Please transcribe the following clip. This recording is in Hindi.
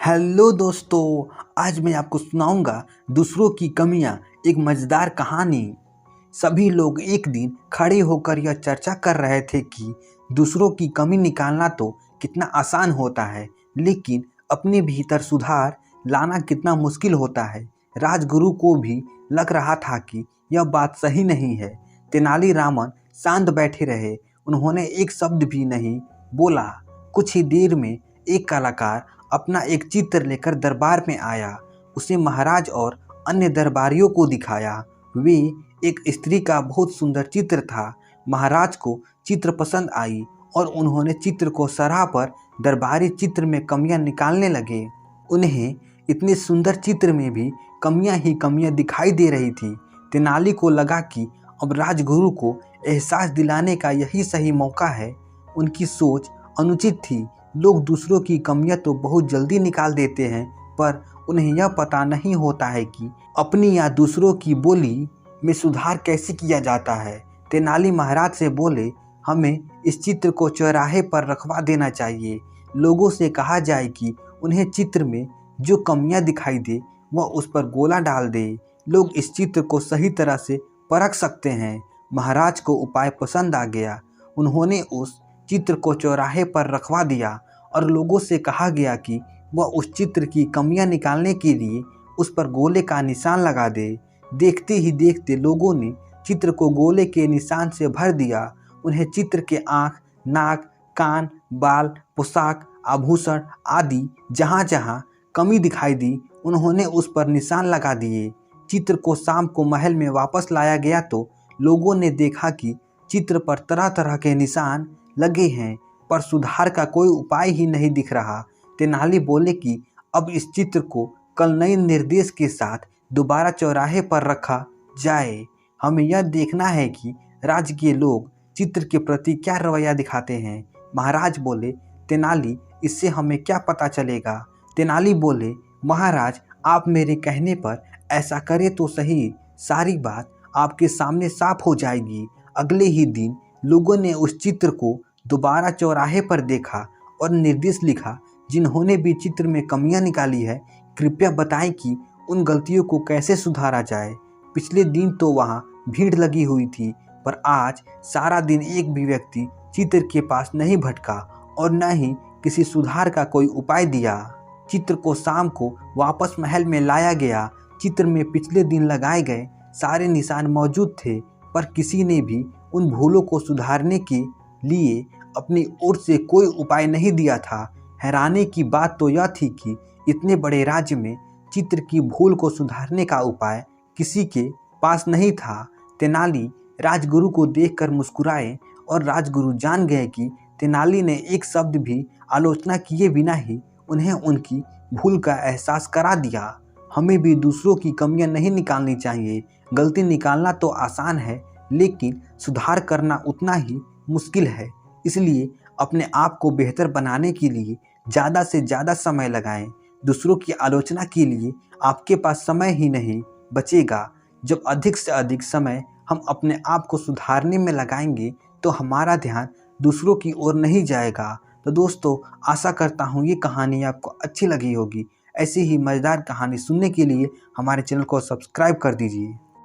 हेलो दोस्तों, आज मैं आपको सुनाऊंगा दूसरों की कमियां, एक मज़ेदार कहानी। सभी लोग एक दिन खड़े होकर यह चर्चा कर रहे थे कि दूसरों की कमी निकालना तो कितना आसान होता है, लेकिन अपने भीतर सुधार लाना कितना मुश्किल होता है। राजगुरु को भी लग रहा था कि यह बात सही नहीं है। तेनालीरामन शांत बैठे रहे, उन्होंने एक शब्द भी नहीं बोला। कुछ ही देर में एक कलाकार अपना एक चित्र लेकर दरबार में आया। उसे महाराज और अन्य दरबारियों को दिखाया। वे एक स्त्री का बहुत सुंदर चित्र था। महाराज को चित्र पसंद आई और उन्होंने चित्र को सराहा पर दरबारी चित्र में कमियां निकालने लगे। उन्हें इतने सुंदर चित्र में भी कमियां ही कमियां दिखाई दे रही थी। तेनाली को लगा कि अब राजगुरु को एहसास दिलाने का यही सही मौका है। उनकी सोच अनुचित थी। लोग दूसरों की कमियां तो बहुत जल्दी निकाल देते हैं, पर उन्हें यह पता नहीं होता है कि अपनी या दूसरों की बोली में सुधार कैसे किया जाता है। तेनाली महाराज से बोले, हमें इस चित्र को चौराहे पर रखवा देना चाहिए। लोगों से कहा जाए कि उन्हें चित्र में जो कमियां दिखाई दे वह उस पर गोला डाल दे। लोग इस चित्र को सही तरह से परख सकते हैं। महाराज को उपाय पसंद आ गया। उन्होंने उस चित्र को चौराहे पर रखवा दिया और लोगों से कहा गया कि वह उस चित्र की कमियां निकालने के लिए उस पर गोले का निशान लगा दे। देखते ही देखते लोगों ने चित्र को गोले के निशान से भर दिया। उन्हें चित्र के आँख, नाक, कान, बाल, पोशाक, आभूषण आदि जहाँ जहाँ कमी दिखाई दी, उन्होंने उस पर निशान लगा दिए। चित्र को शाम को महल में वापस लाया गया तो लोगों ने देखा कि चित्र पर तरह तरह के निशान लगे हैं, पर सुधार का कोई उपाय ही नहीं दिख रहा। तेनाली बोले कि अब इस चित्र को कल नए निर्देश के साथ दोबारा चौराहे पर रखा जाए। हमें यह देखना है कि राज्य के लोग चित्र के प्रति क्या रवैया दिखाते हैं। महाराज बोले, तेनाली, इससे हमें क्या पता चलेगा। तेनाली बोले, महाराज, आप मेरे कहने पर ऐसा करें तो सही, सारी बात आपके सामने साफ हो जाएगी। अगले ही दिन लोगों ने उस चित्र को दोबारा चौराहे पर देखा और निर्देश लिखा, जिन्होंने भी चित्र में कमियां निकाली है, कृपया बताएं कि उन गलतियों को कैसे सुधारा जाए। पिछले दिन तो वहां भीड़ लगी हुई थी, पर आज सारा दिन एक भी व्यक्ति चित्र के पास नहीं भटका और न ही किसी सुधार का कोई उपाय दिया। चित्र को शाम को वापस महल में लाया गया। चित्र में पिछले दिन लगाए गए सारे निशान मौजूद थे, पर किसी ने भी उन भूलों को सुधारने के लिए अपनी ओर से कोई उपाय नहीं दिया था। हैरानी की बात तो यह थी कि इतने बड़े राज्य में चित्र की भूल को सुधारने का उपाय किसी के पास नहीं था। तेनाली राजगुरु को देखकर मुस्कुराए और राजगुरु जान गए कि तेनाली ने एक शब्द भी आलोचना किए बिना ही उन्हें उनकी भूल का एहसास करा दिया। हमें भी दूसरों की कमियां नहीं निकालनी चाहिए। गलती निकालना तो आसान है, लेकिन सुधार करना उतना ही मुश्किल है। इसलिए अपने आप को बेहतर बनाने के लिए ज़्यादा से ज़्यादा समय लगाएं। दूसरों की आलोचना के लिए आपके पास समय ही नहीं बचेगा। जब अधिक से अधिक समय हम अपने आप को सुधारने में लगाएंगे तो हमारा ध्यान दूसरों की ओर नहीं जाएगा। तो दोस्तों, आशा करता हूँ ये कहानी आपको अच्छी लगी होगी। ऐसी ही मज़ेदार कहानी सुनने के लिए हमारे चैनल को सब्सक्राइब कर दीजिए।